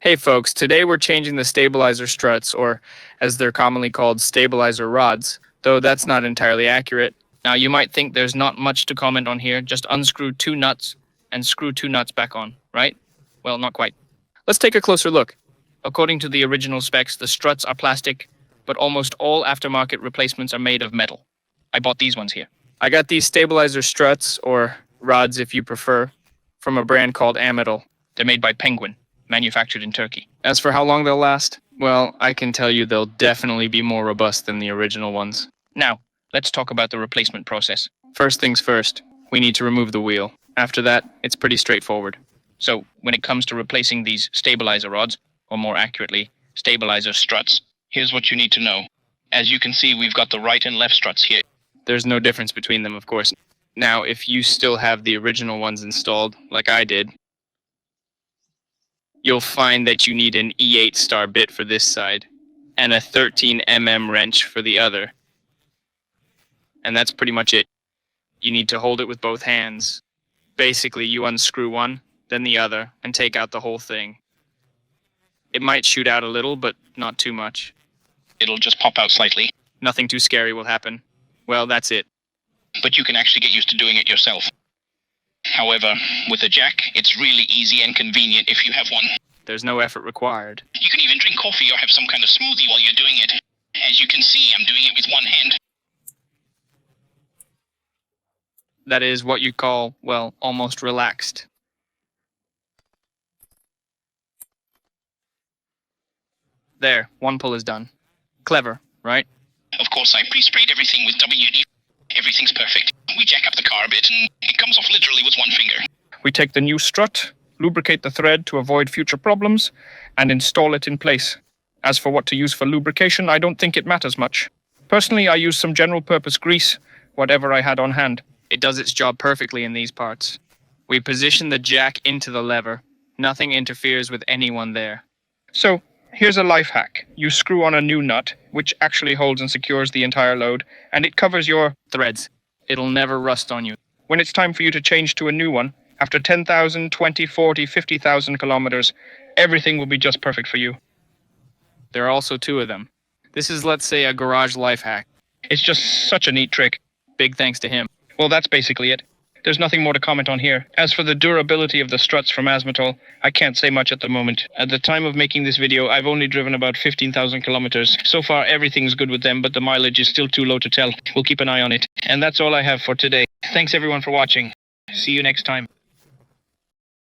Hey folks, today we're changing the stabilizer struts, or as they're commonly called, stabilizer rods, though that's not entirely accurate. Now you might think there's not much to comment on here, just unscrew two nuts and screw two nuts back on, right? Well, not quite. Let's take a closer look. According to the original specs, the struts are plastic, but almost all aftermarket replacements are made of metal. I bought these ones here. I got these stabilizer struts, or rods if you prefer, from a brand called Amidal. They're made by Penguin, manufactured in Turkey. As for how long they'll last, well, I can tell you they'll definitely be more robust than the original ones. Now, let's talk about the replacement process. First things first, we need to remove the wheel. After that, it's pretty straightforward. So, when it comes to replacing these stabilizer rods, or more accurately, stabilizer struts, here's what you need to know. As you can see, we've got the right and left struts here. There's no difference between them, of course. Now, if you still have the original ones installed, like I did, you'll find that you need an E8 star bit for this side and a 13mm wrench for the other. And that's pretty much it. You need to hold it with both hands. Basically, you unscrew one, then the other, and take out the whole thing. It might shoot out a little, but not too much. It'll just pop out slightly. Nothing too scary will happen. Well, that's it. But you can actually get used to doing it yourself. However, with a jack, it's really easy and convenient if you have one. There's no effort required. You can even drink coffee or have some kind of smoothie while you're doing it. As you can see, I'm doing it with one hand. That is what you call, well, almost relaxed. There, one pull is done. Clever, right? Of course, I pre-sprayed everything with WD. Everything's perfect. We jack up the car a bit, and it comes off literally with one finger. We take the new strut, lubricate the thread to avoid future problems, and install it in place. As for what to use for lubrication, I don't think it matters much. Personally, I use some general-purpose grease, whatever I had on hand. It does its job perfectly in these parts. We position the jack into the lever. Nothing interferes with anyone there. So, here's a life hack. You screw on a new nut, which actually holds and secures the entire load, and it covers your threads. It'll never rust on you. When it's time for you to change to a new one, after 10,000, 20, 40, 50,000 kilometers, everything will be just perfect for you. There are also two of them. This is, let's say, a garage life hack. It's just such a neat trick. Big thanks to him. Well, that's basically it. There's nothing more to comment on here. As for the durability of the struts from Asmatol, I can't say much at the moment. At the time of making this video, I've only driven about 15,000 kilometers. So far, everything's good with them, but the mileage is still too low to tell. We'll keep an eye on it. And that's all I have for today. Thanks everyone for watching. See you next time.